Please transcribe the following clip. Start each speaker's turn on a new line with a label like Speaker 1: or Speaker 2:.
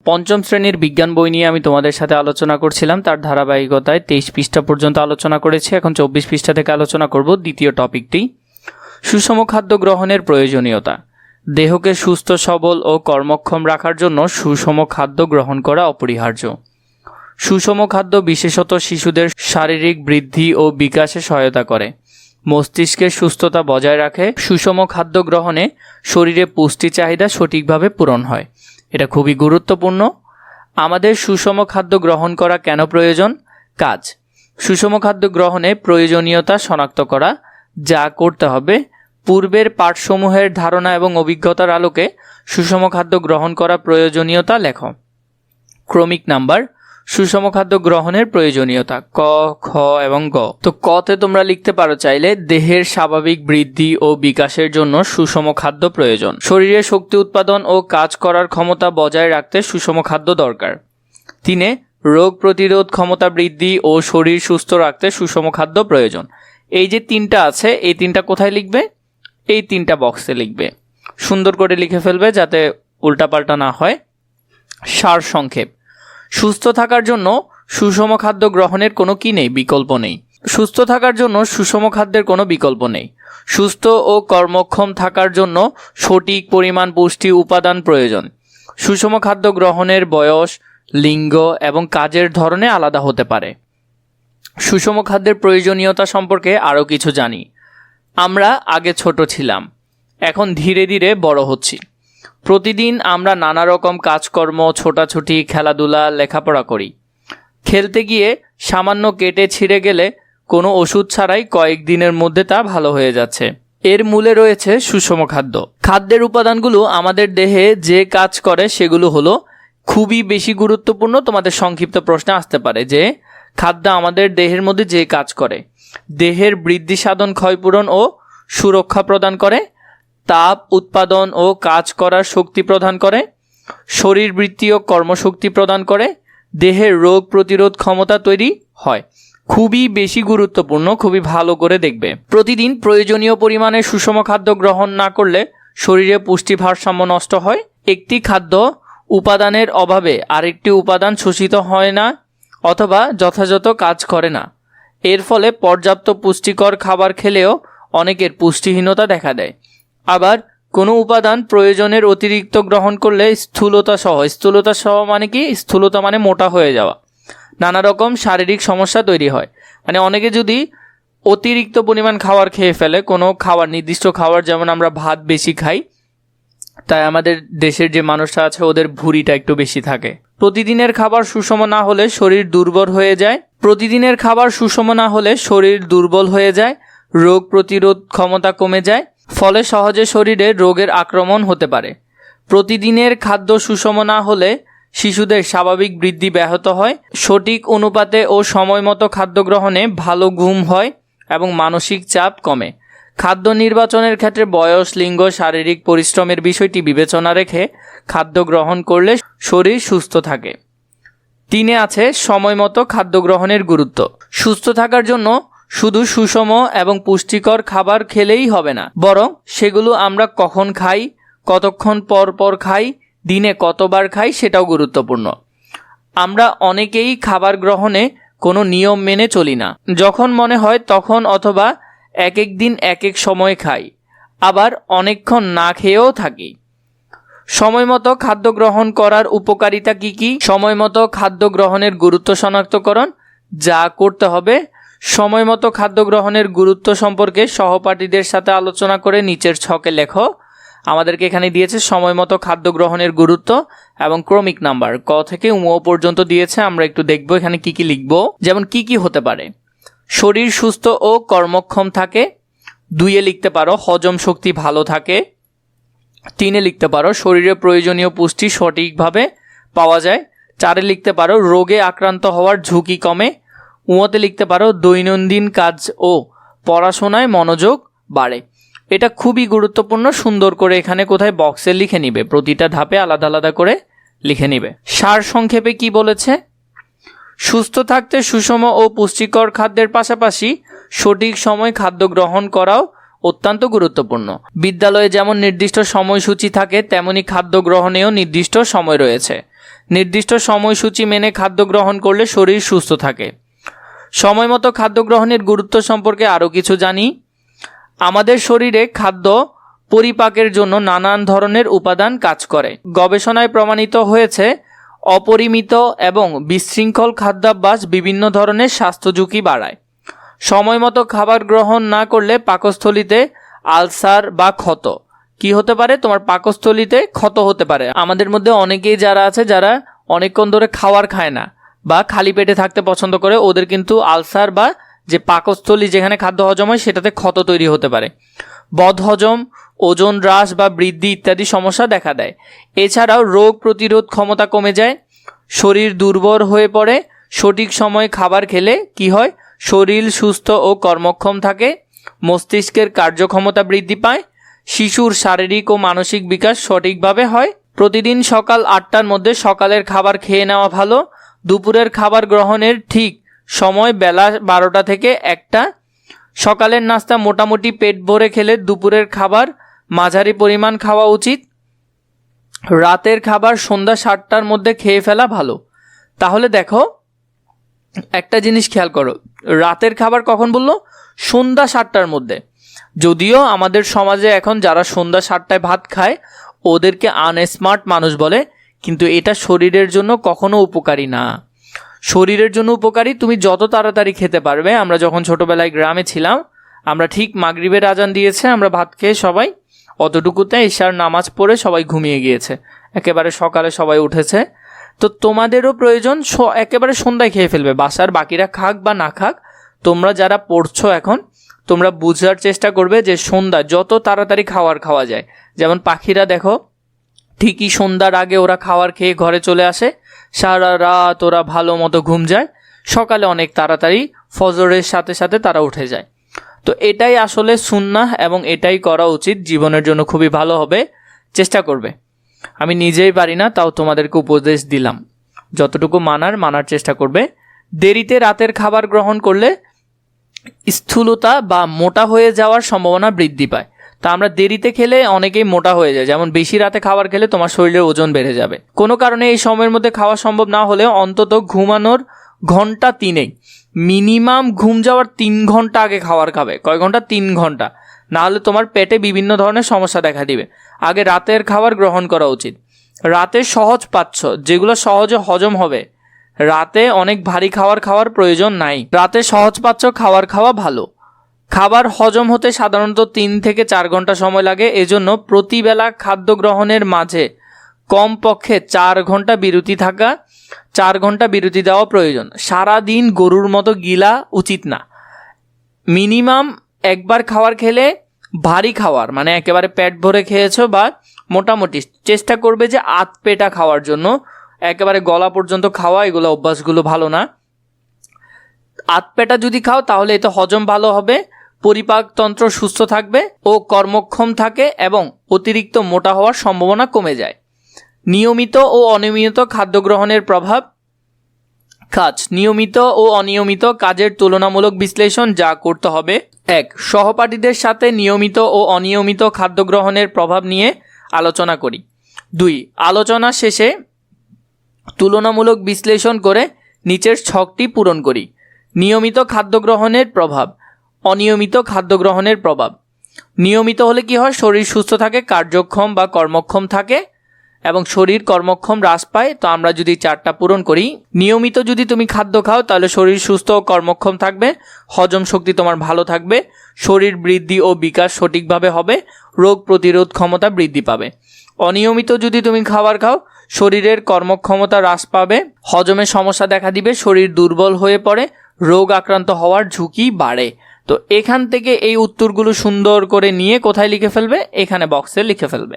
Speaker 1: পঞ্চম শ্রেণীর বিজ্ঞান বই নিয়ে আমি তোমাদের সাথে আলোচনা করছিলাম। তার ধারাবাহিকতায় 23 পৃষ্ঠা পর্যন্ত আলোচনা করেছি। এখন 24 পৃষ্ঠা থেকে আলোচনা করব দ্বিতীয় টপিকটি, সুষম খাদ্য গ্রহণের প্রয়োজনীয়তা। দেহকে সুস্থ সবল ও কর্মক্ষম রাখার জন্য সুষম খাদ্য গ্রহণ করা অপরিহার্য। সুষম খাদ্য বিশেষত শিশুদের শারীরিক বৃদ্ধি ও বিকাশে সহায়তা করে, মস্তিষ্কের সুস্থতা বজায় রাখে। সুষম খাদ্য গ্রহণে শরীরে পুষ্টি চাহিদা সঠিকভাবে পূরণ হয়। এটা খুবই গুরুত্বপূর্ণ। আমাদের সুষম খাদ্য গ্রহণ করা কেন প্রয়োজন? কাজ। সুষম খাদ্য গ্রহণে প্রয়োজনীয়তা শনাক্ত করা, যা করতে হবে। পূর্বের পাঠসমূহের ধারণা এবং অভিজ্ঞতার আলোকে সুষম খাদ্য গ্রহণ করা প্রয়োজনীয়তা লেখ। ক্রমিক নাম্বার, সুষম খাদ্য গ্রহণের প্রয়োজনীয়তা ক, খ এবং গ। তো কতে তোমরা লিখতে পারো চাইলে, দেহের স্বাভাবিক বৃদ্ধি ও বিকাশের জন্য সুষম খাদ্য প্রয়োজন। শরীরে শক্তি উৎপাদন ও কাজ করার ক্ষমতা বজায় রাখতে সুষম খাদ্য দরকার। 3, রোগ প্রতিরোধ ক্ষমতা বৃদ্ধি ও শরীর সুস্থ রাখতে সুষম খাদ্য প্রয়োজন। এই যে 3টা আছে, এই 3টা কোথায় লিখবে? এই 3টা বক্সে লিখবে। সুন্দর করে লিখে ফেলবে যাতে উল্টাপাল্টা না হয়। সার সংক্ষেপ, সুস্থ থাকার জন্য সুষম খাদ্য গ্রহণের কোনো বিকল্প নেই। সুস্থ থাকার জন্য সুষম খাদ্যের কোনো বিকল্প নেই। সুস্থ ও কর্মক্ষম থাকার জন্য সঠিক পরিমাণ পুষ্টি উপাদান প্রয়োজন। সুষম খাদ্য গ্রহণের বয়স, লিঙ্গ এবং কাজের ধরনে আলাদা হতে পারে। সুষম খাদ্যের প্রয়োজনীয়তা সম্পর্কে আরও কিছু জানি। আমরা আগে ছোট ছিলাম, এখন ধীরে ধীরে বড় হচ্ছি। প্রতিদিন আমরা নানা রকম কাজকর্ম, ছোটাছুটি, খেলাধুলা, লেখাপড়া করি। খেলতে গিয়ে সামান্য কেটে ছিঁড়ে গেলে কোনো ওষুধ ছাড়াই কয়েকদিনের মধ্যে তা ভালো হয়ে যাচ্ছে। এর মূলে রয়েছে সুষম খাদ্য। খাদ্যের উপাদানগুলো আমাদের দেহে যে কাজ করে সেগুলো হলো খুবই বেশি গুরুত্বপূর্ণ। তোমাদের সংক্ষিপ্ত প্রশ্ন আসতে পারে যে খাদ্য আমাদের দেহের মধ্যে যে কাজ করে, দেহের বৃদ্ধি সাধন, ক্ষয়পূরণ ও সুরক্ষা প্রদান করে, তাপ উৎপাদন ও কাজ করার শক্তি প্রদান করে, শরীরবৃত্তি ও কর্মশক্তি প্রদান করে, দেহের রোগ প্রতিরোধ ক্ষমতা তৈরি হয়। খুবই বেশি গুরুত্বপূর্ণ, খুবই ভালো করে দেখবে। প্রতিদিন প্রয়োজনীয় পরিমাণে সুষম খাদ্য গ্রহণ না করলে শরীরে পুষ্টি ভারসাম্য নষ্ট হয়। একটি খাদ্য উপাদানের অভাবে আরেকটি উপাদান শোষিত হয় না অথবা যথাযথ কাজ করে না। এর ফলে পর্যাপ্ত পুষ্টিকর খাবার খেলেও অনেকের পুষ্টিহীনতা দেখা দেয়। আবার কোনো উপাদান প্রয়োজনের অতিরিক্ত গ্রহণ করলে স্থূলতা সহ মানে কি? স্থূলতা মানে মোটা হয়ে যাওয়া, নানা রকম শারীরিক সমস্যা তৈরি হয়। মানে অনেকে যদি অতিরিক্ত পরিমাণ খাবার খেয়ে ফেলে, কোনো খাবার, নির্দিষ্ট খাবার, যেমন আমরা ভাত বেশি খাই, তাই আমাদের দেশের যে মানুষরা আছে ওদের ভুঁড়িটা একটু বেশি থাকে। প্রতিদিনের খাবার সুষম না হলে শরীর দুর্বল হয়ে যায়, রোগ প্রতিরোধ ক্ষমতা কমে যায়, ফলে সহজে শরীরে রোগের আক্রমণ হতে পারে। প্রতিদিনের খাদ্য সুষম না হলে শিশুদের স্বাভাবিক বৃদ্ধি ব্যাহত হয়। সঠিক অনুপাতে ও সময় মতো খাদ্য গ্রহণে ভালো ঘুম হয় এবং মানসিক চাপ কমে। খাদ্য নির্বাচনের ক্ষেত্রে বয়স, লিঙ্গ, শারীরিক পরিশ্রমের বিষয়টি বিবেচনা রেখে খাদ্য গ্রহণ করলে শরীর সুস্থ থাকে। 3 আছে সময় মতো খাদ্য গ্রহণের গুরুত্ব। সুস্থ থাকার জন্য শুধু সুষম এবং পুষ্টিকর খাবার খেলেই হবে না, বরং সেগুলো আমরা কখন খাই, কতক্ষণ পর পর খাই, দিনে কতবার খাই সেটাও গুরুত্বপূর্ণ। আমরা অনেকেই খাবার গ্রহণে কোনো নিয়ম মেনে চলি না। যখন মনে হয় তখন অথবা এক এক দিন এক এক সময় খাই, আবার অনেকক্ষণ না খেয়েও থাকি। সময় মতো খাদ্য গ্রহণ করার উপকারিতা কি কি? সময় মতো খাদ্য গ্রহণের গুরুত্ব শনাক্তকরণ, যা করতে হবে। সময় মতো খাদ্য গ্রহণের গুরুত্ব সম্পর্কে সহপাঠীদের সাথে আলোচনা করে নিচের ছকে লেখো। আমাদেরকে এখানে দিয়েছে সময় মতো খাদ্য গ্রহণের গুরুত্ব এবং ক্রমিক নাম্বার ক থেকে উ পর্যন্ত দিয়েছে। আমরা একটু দেখবো এখানে কি কি লিখবো। যেমন কি কি হতে পারে: শরীর সুস্থ ও কর্মক্ষম থাকে। 2 লিখতে পারো হজম শক্তি ভালো থাকে। 3 লিখতে পারো শরীরে প্রয়োজনীয় পুষ্টি সঠিকভাবে পাওয়া যায়। 4 লিখতে পারো রোগে আক্রান্ত হওয়ার ঝুঁকি কমে। 5 লিখতে পারো দৈনন্দিন কাজ ও পড়াশোনায় মনোযোগ বাড়ে। এটা খুবই গুরুত্বপূর্ণ। সুন্দর করে এখানে কোথায় বক্সে লিখে নিবে, প্রতিটা ধাপে আলাদা আলাদা করে লিখে নিবে। সার সংক্ষেপে কি বলেছে? সুস্থ থাকতে সুষম ও পুষ্টিকর খাদ্যের পাশাপাশি সঠিক সময় খাদ্য গ্রহণ করাও অত্যন্ত গুরুত্বপূর্ণ। বিদ্যালয়ে যেমন নির্দিষ্ট সময়সূচি থাকে, তেমনি খাদ্য গ্রহণেও নির্দিষ্ট সময় রয়েছে। নির্দিষ্ট সময়সূচি মেনে খাদ্য গ্রহণ করলে শরীর সুস্থ থাকে। সময় মতো খাদ্য গ্রহণের গুরুত্ব সম্পর্কে আরও কিছু জানি। আমাদের শরীরে খাদ্য পরিপাকের জন্য নানান ধরনের উপাদান কাজ করে। গবেষণায় প্রমাণিত হয়েছে অপরিমিত এবং বিশৃঙ্খল খাদ্যাভ্যাস বিভিন্ন ধরনের স্বাস্থ্য ঝুঁকি বাড়ায়। সময় মতো খাবার গ্রহণ না করলে পাকস্থলীতে আলসার বা ক্ষত কি হতে পারে, তোমার পাকস্থলীতে ক্ষত হতে পারে। আমাদের মধ্যে অনেকেই যারা আছে যারা অনেকক্ষণ ধরে খাবার খায় না বা খালি পেটে থাকতে পছন্দ করে, ওদের কিন্তু আলসার বা যে পাকস্থলী যেখানে খাদ্য হজম হয় সেটাতে ক্ষত তৈরি হতে পারে। বদহজম, ওজন হ্রাস বা বৃদ্ধি ইত্যাদি সমস্যা দেখা দেয়। এছাড়াও রোগ প্রতিরোধ ক্ষমতা কমে যায়, শরীর দুর্বল হয়ে পড়ে। সঠিক সময়ে খাবার খেলে কি হয়, শরীর সুস্থ ও কর্মক্ষম থাকে, মস্তিষ্কের কার্যক্ষমতা বৃদ্ধি পায়, শিশুর শারীরিক ও মানসিক বিকাশ সঠিকভাবে হয়। প্রতিদিন সকাল 8টার মধ্যে সকালের খাবার খেয়ে নেওয়া ভালো। দুপুরের খাবার গ্রহণের ঠিক সময় বেলা 12টা থেকে 1টা। সকালের নাস্তা মোটামুটি পেট ভরে খেলে দুপুরের খাবার মাঝারি পরিমাণ খাওয়া উচিত। রাতের খাবার সন্ধ্যা 7টার মধ্যে খেয়ে ফেলা ভালো। তাহলে দেখো একটা জিনিস খেয়াল করো, রাতের খাবার কখন বললো? সন্ধ্যা 7টার মধ্যে। যদিও আমাদের সমাজে এখন যারা সন্ধ্যা 7টায় ভাত খায় ওদেরকে আনস্মার্ট মানুষ বলে, কিন্তু এটা শরীরের জন্য কখনো উপকারী না। শরীরের জন্য উপকারী তুমি যত তাড়াতাড়ি খেতে পারবে। আমরা যখন ছোটোবেলায় গ্রামে ছিলাম, আমরা ঠিক মাগরিবের আজান দিয়েছে, আমরা ভাত খেয়ে সবাই অতটুকুতে ঈশার নামাজ পড়ে সবাই ঘুমিয়ে গিয়েছে, একেবারে সকালে সবাই উঠেছে। তো তোমাদেরও প্রয়োজন একেবারে সন্ধ্যায় খেয়ে ফেলবে, বাসার বাকিরা খাক বা না খাক। তোমরা যারা পড়ছো এখন, তোমরা বুঝার চেষ্টা করবে যে সন্ধ্যা যত তাড়াতাড়ি খাওয়া যায়। যেমন পাখিরা দেখো ঠিকই সন্ধ্যার আগে ওরা খাবার খেয়ে ঘরে চলে আসে, সারা রাত ওরা ভালো মতো ঘুম যায়, সকালে অনেক তাড়াতাড়ি ফজরের সাথে সাথে তারা উঠে যায়। তো এটাই আসলে সুন্নাহ এবং এটাই করা উচিত, জীবনের জন্য খুবই ভালো হবে। চেষ্টা করবে, আমি নিজেই পারি না তাও তোমাদেরকে উপদেশ দিলাম, যতটুকু মানার চেষ্টা করবে। দেরিতে রাতের খাবার গ্রহণ করলে স্থূলতা বা মোটা হয়ে যাওয়ার সম্ভাবনা বৃদ্ধি পায়। তা আমরা দেরিতে খেলে অনেকেই মোটা হয়ে যায়, যেমন বেশি রাতে খাবার খেলে তোমার শরীরের ওজন বেড়ে যাবে। কোনো কারণে এই সময়ের মধ্যে খাওয়া সম্ভব না হলে অন্তত ঘুমানোর ঘন্টা 3 মিনিমাম ঘুম যাওয়ার 3 ঘন্টা আগে খাবার খাবে। কয় ঘন্টা? 3 ঘন্টা। না হলে তোমার পেটে বিভিন্ন ধরনের সমস্যা দেখা দিবে। আগে রাতের খাবার গ্রহণ করা উচিত। রাতে সহজ পাচ্ছ, যেগুলো সহজে হজম হবে। রাতে অনেক ভারী খাওয়ার প্রয়োজন নাই। রাতে সহজ পাচ্ছ খাবার খাওয়া ভালো। খাবার হজম হতে সাধারণত 3 থেকে 4 ঘন্টা সময় লাগে। এজন্য প্রতিবেলা খাদ্য গ্রহণের মাঝে কমপক্ষে 4 ঘন্টা বিরতি থাকা, 4 ঘন্টা বিরতি দেওয়া প্রয়োজন। সারা দিন গরুর মতো গিলা উচিত না। মিনিমাম একবার খাবার খেলে ভারী খাবার মানে একেবারে পেট ভরে খেয়েছো বা মোটামুটি চেষ্টা করবে যে আধ পেটা খাওয়ার জন্য, একেবারে গলা পর্যন্ত খাওয়া, এগুলো অভ্যাসগুলো ভালো না। আধ পেটা যদি খাও তাহলে এতে হজম ভালো হবে, পরিপাকতন্ত্র সুস্থ থাকবে ও কর্মক্ষম থাকে এবং অতিরিক্ত মোটা হওয়ার সম্ভাবনা কমে যায়। নিয়মিত ও অনিয়মিত খাদ্য গ্রহণের প্রভাব। নিয়মিত ও অনিয়মিত কাজের তুলনামূলক বিশ্লেষণ যা করতে হবে। 1. সহপাঠীদের সাথে নিয়মিত ও অনিয়মিত খাদ্য গ্রহণের প্রভাব নিয়ে আলোচনা করি। 2. আলোচনা শেষে তুলনামূলক বিশ্লেষণ করে নিচের ছকটি পূরণ করি। নিয়মিত খাদ্য গ্রহণের প্রভাব, অনিয়মিত খাদ্য গ্রহণের প্রভাব। নিয়মিত হলে কি হয়? শরীর সুস্থ থাকে, কার্যক্ষম বা কর্মক্ষম থাকে এবং শরীর কর্মক্ষম হ্রাস পায়। তো আমরা যদি 4টা পূরণ করি, নিয়মিত যদি তুমি খাদ্য খাও তাহলে শরীর সুস্থ ও কর্মক্ষম থাকবে, হজম শক্তি তোমার ভালো থাকবে, শরীর বৃদ্ধি ও বিকাশ সঠিকভাবে হবে, রোগ প্রতিরোধ ক্ষমতা বৃদ্ধি পাবে। অনিয়মিত যদি তুমি খাবার খাও, শরীরের কর্মক্ষমতা হ্রাস পাবে, হজমের সমস্যা দেখা দিবে, শরীর দুর্বল হয়ে পড়ে, রোগ আক্রান্ত হওয়ার ঝুঁকি বাড়ে। তো এখান থেকে এই উত্তরগুলো সুন্দর করে নিয়ে কোথায় লিখে ফেলবে? এখানে বক্সে লিখে ফেলবে।